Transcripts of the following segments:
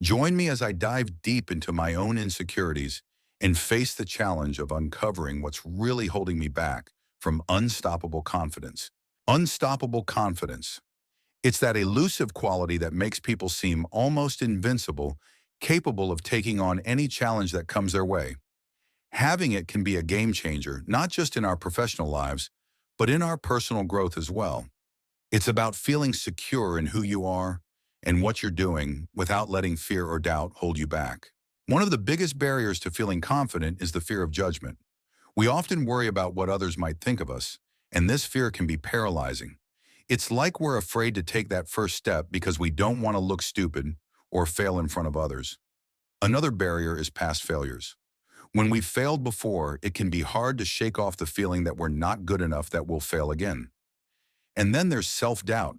Join me as I dive deep into my own insecurities and face the challenge of uncovering what's really holding me back from unstoppable confidence. Unstoppable confidence. It's that elusive quality that makes people seem almost invincible, capable of taking on any challenge that comes their way. Having it can be a game changer, not just in our professional lives, but in our personal growth as well. It's about feeling secure in who you are and what you're doing without letting fear or doubt hold you back. One of the biggest barriers to feeling confident is the fear of judgment. We often worry about what others might think of us, and this fear can be paralyzing. It's like we're afraid to take that first step because we don't want to look stupid or fail in front of others. Another barrier is past failures. When we've failed before, it can be hard to shake off the feeling that we're not good enough, that we'll fail again. And then there's self-doubt,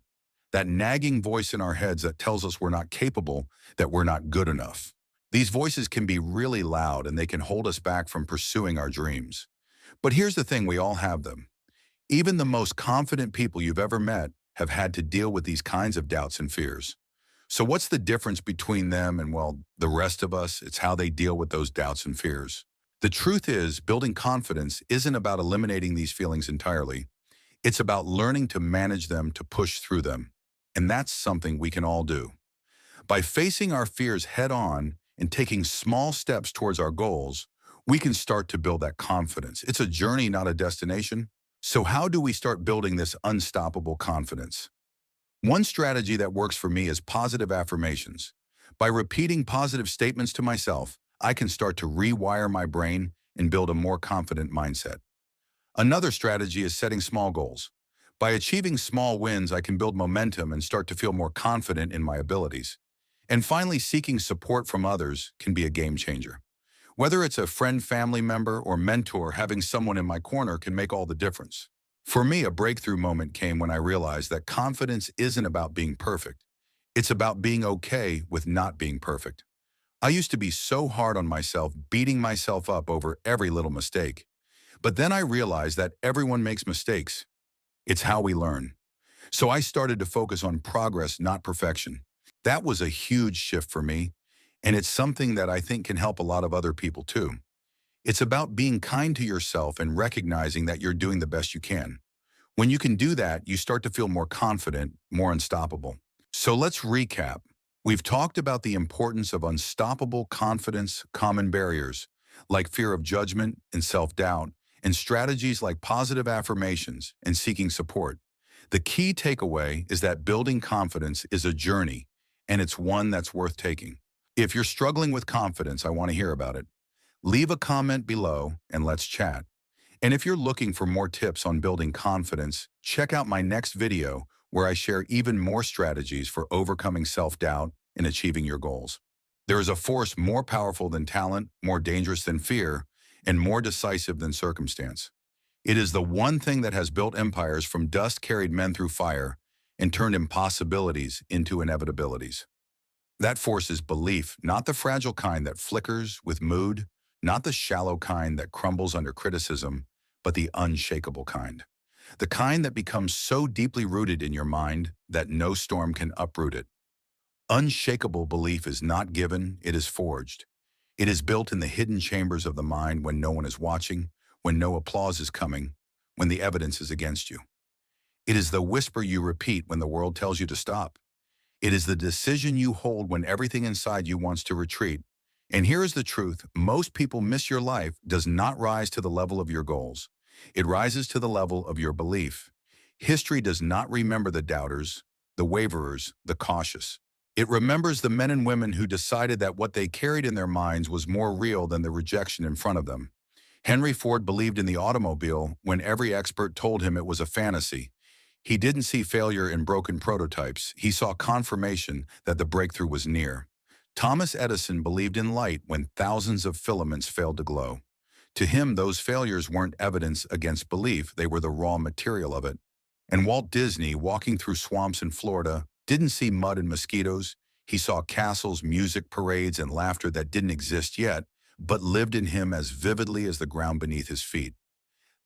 that nagging voice in our heads that tells us we're not capable, that we're not good enough. These voices can be really loud and they can hold us back from pursuing our dreams. But here's the thing, we all have them. Even the most confident people you've ever met have had to deal with these kinds of doubts and fears. So what's the difference between them and, well, the rest of us? It's how they deal with those doubts and fears. The truth is, building confidence isn't about eliminating these feelings entirely. It's about learning to manage them, to push through them. And that's something we can all do. By facing our fears head on and taking small steps towards our goals, we can start to build that confidence. It's a journey, not a destination. So how do we start building this unstoppable confidence? One strategy that works for me is positive affirmations. By repeating positive statements to myself, I can start to rewire my brain and build a more confident mindset. Another strategy is setting small goals. By achieving small wins, I can build momentum and start to feel more confident in my abilities. And finally, seeking support from others can be a game changer. Whether it's a friend, family member, or mentor, having someone in my corner can make all the difference. For me, a breakthrough moment came when I realized that confidence isn't about being perfect. It's about being okay with not being perfect. I used to be so hard on myself, beating myself up over every little mistake. But then I realized that everyone makes mistakes. It's how we learn. So I started to focus on progress, not perfection. That was a huge shift for me, and it's something that I think can help a lot of other people too. It's about being kind to yourself and recognizing that you're doing the best you can. When you can do that, you start to feel more confident, more unstoppable. So let's recap. We've talked about the importance of unstoppable confidence, common barriers, like fear of judgment and self-doubt, and strategies like positive affirmations and seeking support. The key takeaway is that building confidence is a journey, and it's one that's worth taking. If you're struggling with confidence, I want to hear about it. Leave a comment below and let's chat. And if you're looking for more tips on building confidence, check out my next video where I share even more strategies for overcoming self-doubt and achieving your goals. There is a force more powerful than talent, more dangerous than fear, and more decisive than circumstance. It is the one thing that has built empires, from dust carried men through fire and turned impossibilities into inevitabilities. That force is belief, not the fragile kind that flickers with mood, not the shallow kind that crumbles under criticism, but the unshakable kind. The kind that becomes so deeply rooted in your mind that no storm can uproot it. Unshakable belief is not given, it is forged. It is built in the hidden chambers of the mind when no one is watching, when no applause is coming, when the evidence is against you. It is the whisper you repeat when the world tells you to stop. It is the decision you hold when everything inside you wants to retreat. And here is the truth: most people miss your life does not rise to the level of your goals. It rises to the level of your belief. History does not remember the doubters, the waverers, the cautious. It remembers the men and women who decided that what they carried in their minds was more real than the rejection in front of them. Henry Ford believed in the automobile when every expert told him it was a fantasy. He didn't see failure in broken prototypes. He saw confirmation that the breakthrough was near. Thomas Edison believed in light when thousands of filaments failed to glow. To him, those failures weren't evidence against belief, they were the raw material of it. And Walt Disney, walking through swamps in Florida, didn't see mud and mosquitoes. He saw castles, music, parades, and laughter that didn't exist yet, but lived in him as vividly as the ground beneath his feet.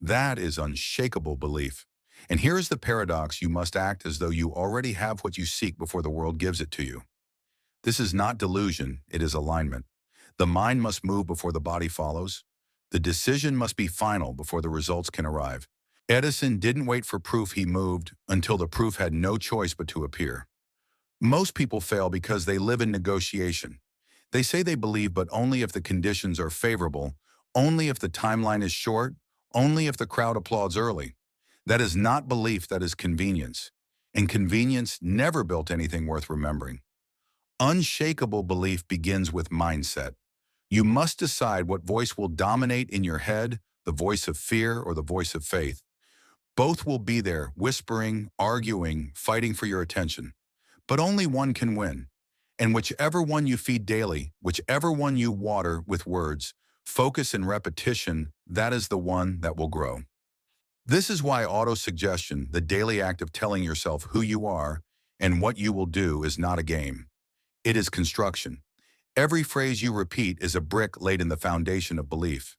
That is unshakable belief. And here is the paradox: you must act as though you already have what you seek before the world gives it to you. This is not delusion, it is alignment. The mind must move before the body follows. The decision must be final before the results can arrive. Edison didn't wait for proof, he moved until the proof had no choice but to appear. Most people fail because they live in negotiation. They say they believe, but only if the conditions are favorable, only if the timeline is short, only if the crowd applauds early. That is not belief, that is convenience. And convenience never built anything worth remembering. Unshakable belief begins with mindset. You must decide what voice will dominate in your head, the voice of fear or the voice of faith. Both will be there, whispering, arguing, fighting for your attention. But only one can win. And whichever one you feed daily, whichever one you water with words, focus and repetition, that is the one that will grow. This is why autosuggestion, the daily act of telling yourself who you are and what you will do, is not a game. It is construction. Every phrase you repeat is a brick laid in the foundation of belief.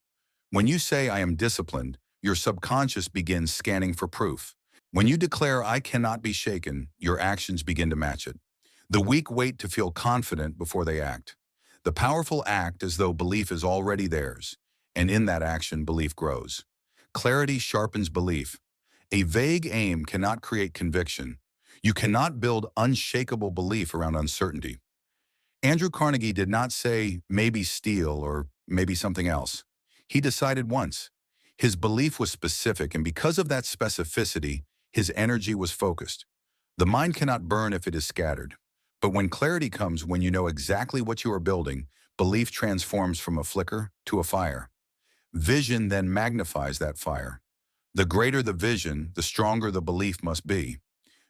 When you say, "I am disciplined," your subconscious begins scanning for proof. When you declare, "I cannot be shaken," your actions begin to match it. The weak wait to feel confident before they act. The powerful act as though belief is already theirs, and in that action, belief grows. Clarity sharpens belief. A vague aim cannot create conviction. You cannot build unshakable belief around uncertainty. Andrew Carnegie did not say, "maybe steel," or "maybe something else." He decided once. His belief was specific, and because of that specificity, his energy was focused. The mind cannot burn if it is scattered. But when clarity comes, when you know exactly what you are building, belief transforms from a flicker to a fire. Vision then magnifies that fire. The greater the vision, the stronger the belief must be.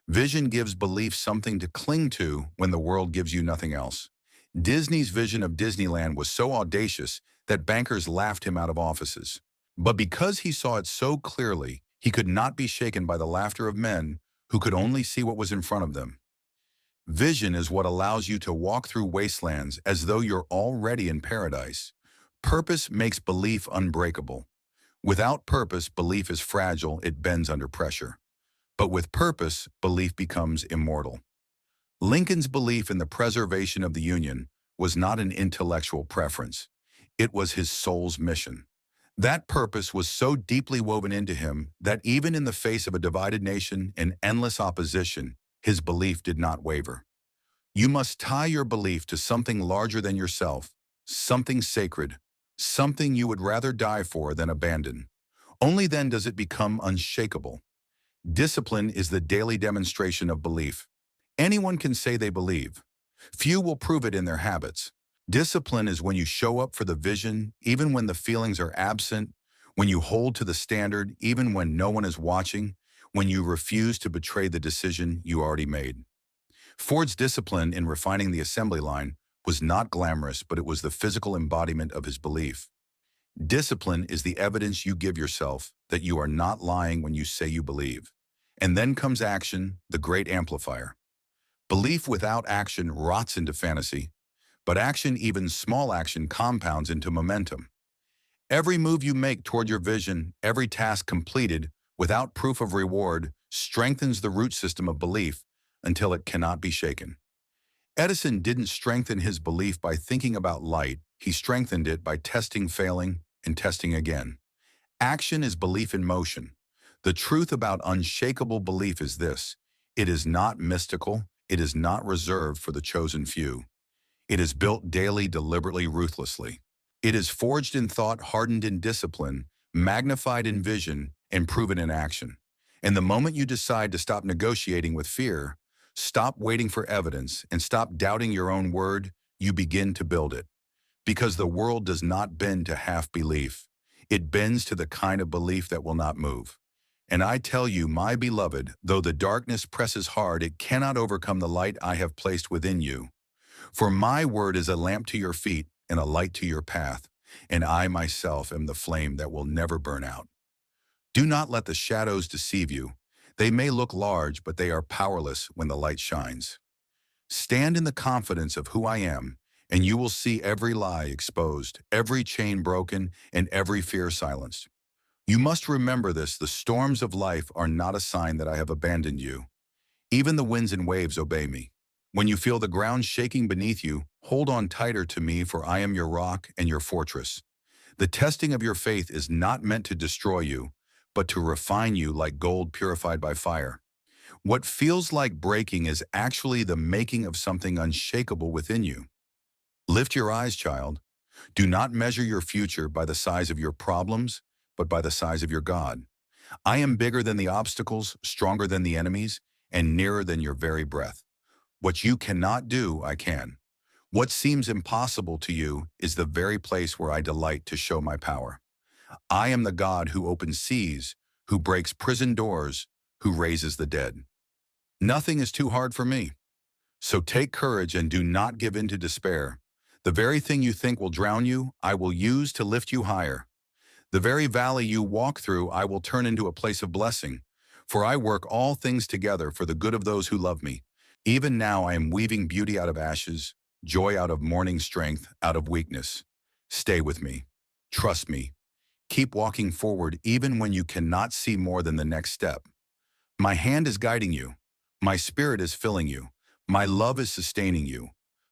Vision gives belief something to cling to when the world gives you nothing else. Disney's vision of Disneyland was so audacious that bankers laughed him out of offices. But because he saw it so clearly, he could not be shaken by the laughter of men who could only see what was in front of them. Vision is what allows you to walk through wastelands as though you're already in paradise. Purpose makes belief unbreakable. Without purpose, belief is fragile, it bends under pressure. But with purpose, belief becomes immortal. Lincoln's belief in the preservation of the Union was not an intellectual preference. It was his soul's mission. That purpose was so deeply woven into him that even in the face of a divided nation and endless opposition, his belief did not waver. You must tie your belief to something larger than yourself, something sacred, something you would rather die for than abandon. Only then does it become unshakable. Discipline is the daily demonstration of belief. Anyone can say they believe. Few will prove it in their habits. Discipline is when you show up for the vision, even when the feelings are absent, when you hold to the standard, even when no one is watching, when you refuse to betray the decision you already made. Ford's discipline in refining the assembly line was not glamorous, but it was the physical embodiment of his belief. Discipline is the evidence you give yourself that you are not lying when you say you believe. And then comes action, the great amplifier. Belief without action rots into fantasy, but action, even small action, compounds into momentum. Every move you make toward your vision, every task completed without proof of reward, strengthens the root system of belief until it cannot be shaken. Edison didn't strengthen his belief by thinking about light. He strengthened it by testing, failing, and testing again. Action is belief in motion. The truth about unshakable belief is this: it is not mystical, it is not reserved for the chosen few. It is built daily, deliberately, ruthlessly. It is forged in thought, hardened in discipline, magnified in vision, and proven in action. And the moment you decide to stop negotiating with fear, stop waiting for evidence, and stop doubting your own word, you begin to build it. Because the world does not bend to half belief. It bends to the kind of belief that will not move. And I tell you, my beloved, though the darkness presses hard, it cannot overcome the light I have placed within you. For my word is a lamp to your feet and a light to your path, and I myself am the flame that will never burn out. Do not let the shadows deceive you. They may look large, but they are powerless when the light shines. Stand in the confidence of who I am, and you will see every lie exposed, every chain broken, and every fear silenced. You must remember this: the storms of life are not a sign that I have abandoned you. Even the winds and waves obey me. When you feel the ground shaking beneath you, hold on tighter to me, for I am your rock and your fortress. The testing of your faith is not meant to destroy you, but to refine you like gold purified by fire. What feels like breaking is actually the making of something unshakable within you. Lift your eyes, child. Do not measure your future by the size of your problems, but by the size of your God. I am bigger than the obstacles, stronger than the enemies, and nearer than your very breath. What you cannot do, I can. What seems impossible to you is the very place where I delight to show my power. I am the God who opens seas, who breaks prison doors, who raises the dead. Nothing is too hard for me. So take courage and do not give in to despair. The very thing you think will drown you, I will use to lift you higher. The very valley you walk through, I will turn into a place of blessing. For I work all things together for the good of those who love me. Even now I am weaving beauty out of ashes, joy out of mourning, strength out of weakness. Stay with me. Trust me. Keep walking forward even when you cannot see more than the next step. My hand is guiding you. My spirit is filling you. My love is sustaining you.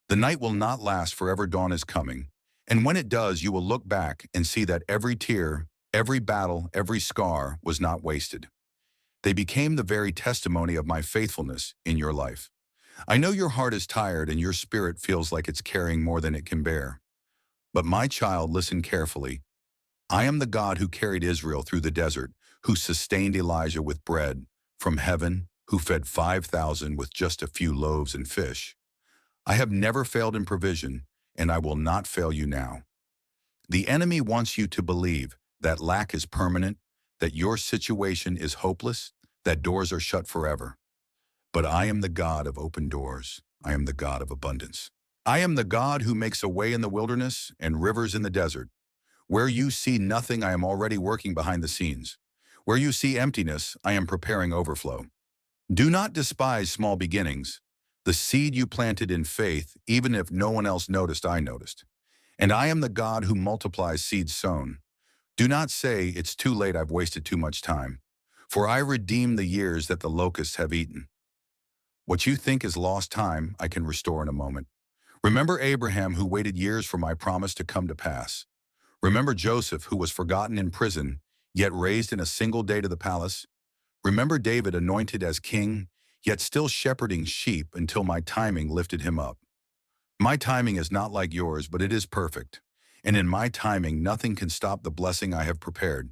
The night will not last forever, dawn is coming. And when it does, you will look back and see that every tear, every battle, every scar was not wasted. They became the very testimony of my faithfulness in your life. I know your heart is tired and your spirit feels like it's carrying more than it can bear. But my child, listen carefully. I am the God who carried Israel through the desert, who sustained Elijah with bread from heaven, who fed 5,000 with just a few loaves and fish. I have never failed in provision, and I will not fail you now. The enemy wants you to believe that lack is permanent, that your situation is hopeless, that doors are shut forever. But I am the God of open doors. I am the God of abundance. I am the God who makes a way in the wilderness and rivers in the desert. Where you see nothing, I am already working behind the scenes. Where you see emptiness, I am preparing overflow. Do not despise small beginnings. The seed you planted in faith, even if no one else noticed, I noticed. And I am the God who multiplies seeds sown. Do not say, it's too late, I've wasted too much time. For I redeem the years that the locusts have eaten. What you think is lost time, I can restore in a moment. Remember Abraham, who waited years for my promise to come to pass. Remember Joseph, who was forgotten in prison, yet raised in a single day to the palace. Remember David, anointed as king, yet still shepherding sheep until my timing lifted him up. My timing is not like yours, but it is perfect. And in my timing, nothing can stop the blessing I have prepared.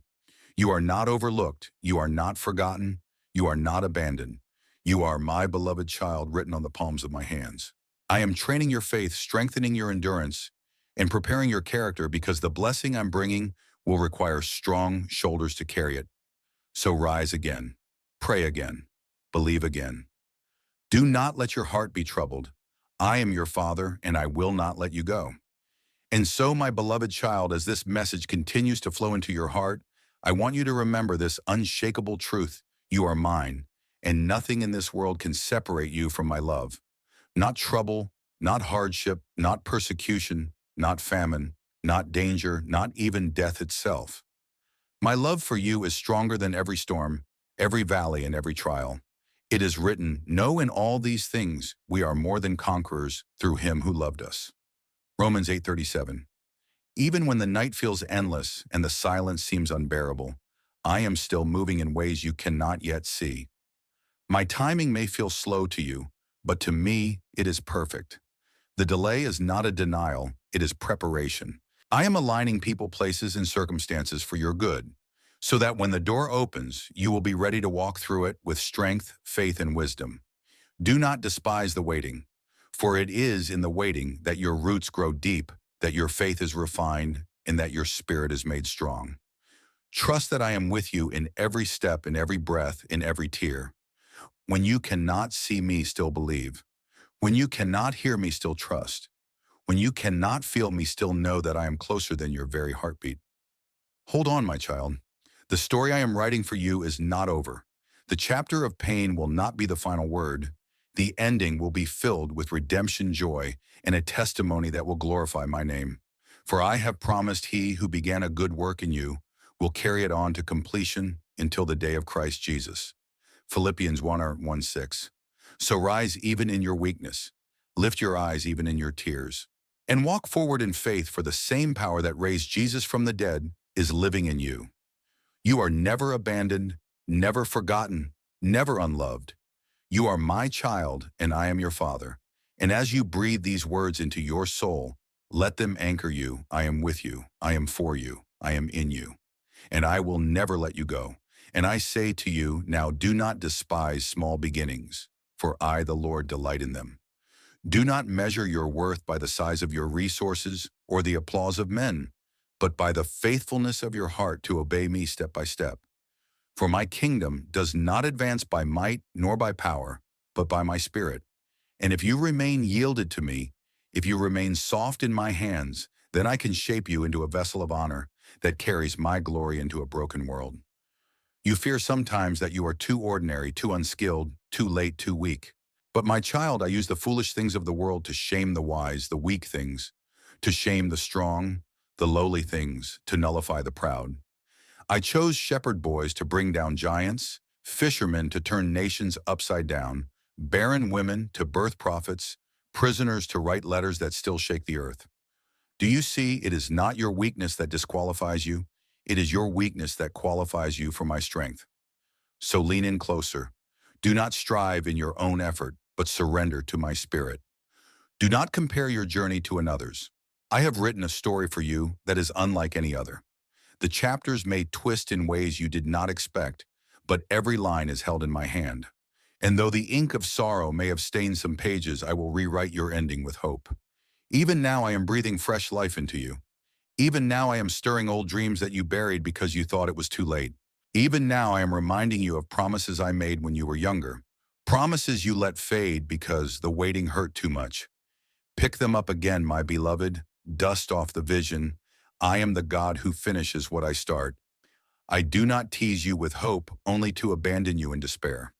You are not overlooked. You are not forgotten. You are not abandoned. You are my beloved child, written on the palms of my hands. I am training your faith, strengthening your endurance, and preparing your character, because the blessing I'm bringing will require strong shoulders to carry it. So rise again, pray again, believe again. Do not let your heart be troubled. I am your Father, and I will not let you go. And so, my beloved child, as this message continues to flow into your heart, I want you to remember this unshakable truth. You are mine, and nothing in this world can separate you from my love. Not trouble, not hardship, not persecution, not famine, not danger, not even death itself. My love for you is stronger than every storm, every valley, and every trial. It is written, "No, in all these things we are more than conquerors through him who loved us." Romans 8:37. Even when the night feels endless and the silence seems unbearable, I am still moving in ways you cannot yet see. My timing may feel slow to you, but to me, it is perfect. The delay is not a denial, it is preparation. I am aligning people, places, and circumstances for your good, so that when the door opens, you will be ready to walk through it with strength, faith, and wisdom. Do not despise the waiting, for it is in the waiting that your roots grow deep, that your faith is refined, and that your spirit is made strong. Trust that I am with you in every step, in every breath, in every tear. When you cannot see me, still believe. When you cannot hear me, still trust. When you cannot feel me, still know that I am closer than your very heartbeat. Hold on, my child. The story I am writing for you is not over. The chapter of pain will not be the final word. The ending will be filled with redemption joy and a testimony that will glorify my name. For I have promised he who began a good work in you will carry it on to completion until the day of Christ Jesus. Philippians 1:1-6. So rise even in your weakness. Lift your eyes even in your tears. And walk forward in faith, for the same power that raised Jesus from the dead is living in you. You are never abandoned, never forgotten, never unloved. You are my child, and I am your father. And as you breathe these words into your soul, let them anchor you. I am with you. I am for you. I am in you. And I will never let you go. And I say to you now, do not despise small beginnings, for I, the Lord, delight in them. Do not measure your worth by the size of your resources or the applause of men, but by the faithfulness of your heart to obey me step by step. For my kingdom does not advance by might nor by power, but by my spirit. And if you remain yielded to me, if you remain soft in my hands, then I can shape you into a vessel of honor that carries my glory into a broken world. You fear sometimes that you are too ordinary, too unskilled, too late, too weak. But my child, I use the foolish things of the world to shame the wise, the weak things, to shame the strong, the lowly things, to nullify the proud. I chose shepherd boys to bring down giants, fishermen to turn nations upside down, barren women to birth prophets, prisoners to write letters that still shake the earth. Do you see, it is not your weakness that disqualifies you, it is your weakness that qualifies you for my strength. So lean in closer. Do not strive in your own effort, but surrender to my spirit. Do not compare your journey to another's. I have written a story for you that is unlike any other. The chapters may twist in ways you did not expect, but every line is held in my hand. And though the ink of sorrow may have stained some pages, I will rewrite your ending with hope. Even now I am breathing fresh life into you. Even now I am stirring old dreams that you buried because you thought it was too late. Even now I am reminding you of promises I made when you were younger. Promises you let fade because the waiting hurt too much. Pick them up again, my beloved. Dust off the vision. I am the God who finishes what I start. I do not tease you with hope, only to abandon you in despair.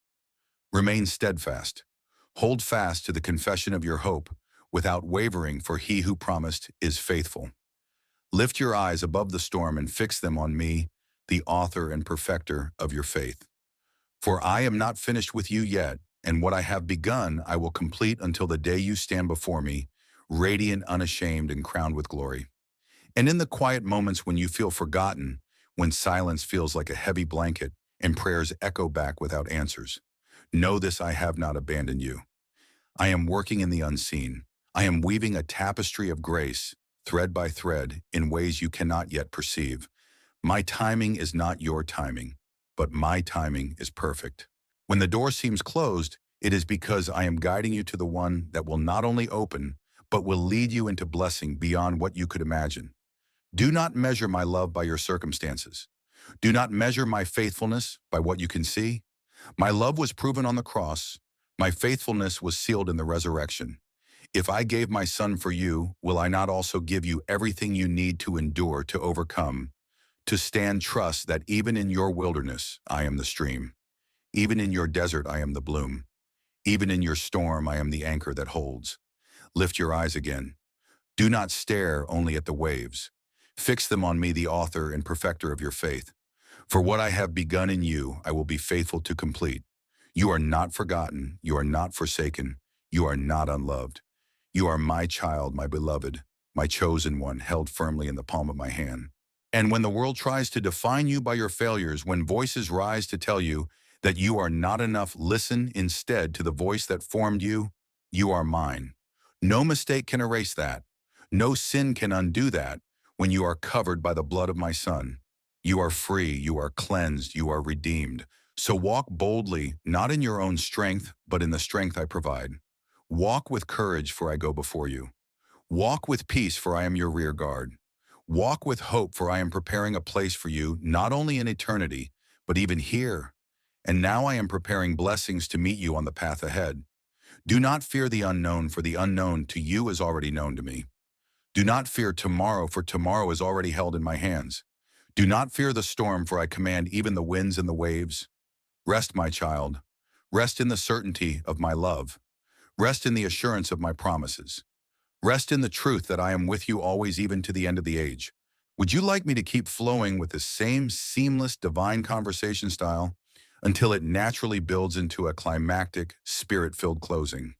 Remain steadfast. Hold fast to the confession of your hope, without wavering, for he who promised is faithful. Lift your eyes above the storm and fix them on me, the author and perfecter of your faith. For I am not finished with you yet, and what I have begun I will complete until the day you stand before me, radiant, unashamed, and crowned with glory. And in the quiet moments when you feel forgotten, when silence feels like a heavy blanket and prayers echo back without answers, know this: I have not abandoned you. I am working in the unseen. I am weaving a tapestry of grace, thread by thread, in ways you cannot yet perceive. My timing is not your timing, but my timing is perfect. When the door seems closed, it is because I am guiding you to the one that will not only open, but will lead you into blessing beyond what you could imagine. Do not measure my love by your circumstances. Do not measure my faithfulness by what you can see. My love was proven on the cross. My faithfulness was sealed in the resurrection. If I gave my son for you, will I not also give you everything you need to endure, to overcome, to stand? Trust that even in your wilderness, I am the stream. Even in your desert, I am the bloom. Even in your storm, I am the anchor that holds. Lift your eyes again. Do not stare only at the waves. Fix them on me, the author and perfecter of your faith. For what I have begun in you, I will be faithful to complete. You are not forgotten. You are not forsaken. You are not unloved. You are my child, my beloved, my chosen one, held firmly in the palm of my hand. And when the world tries to define you by your failures, when voices rise to tell you that you are not enough, listen instead to the voice that formed you. You are mine. No mistake can erase that. No sin can undo that. When you are covered by the blood of my Son, you are free, you are cleansed, you are redeemed. So walk boldly, not in your own strength, but in the strength I provide. Walk with courage, for I go before you. Walk with peace, for I am your rear guard. Walk with hope, for I am preparing a place for you, not only in eternity, but even here. And now I am preparing blessings to meet you on the path ahead. Do not fear the unknown, for the unknown to you is already known to me. Do not fear tomorrow, for tomorrow is already held in my hands. Do not fear the storm, for I command even the winds and the waves. Rest, my child. Rest in the certainty of my love. Rest in the assurance of my promises. Rest in the truth that I am with you always, even to the end of the age. Would you like me to keep flowing with the same seamless divine conversation style until it naturally builds into a climactic, spirit-filled closing?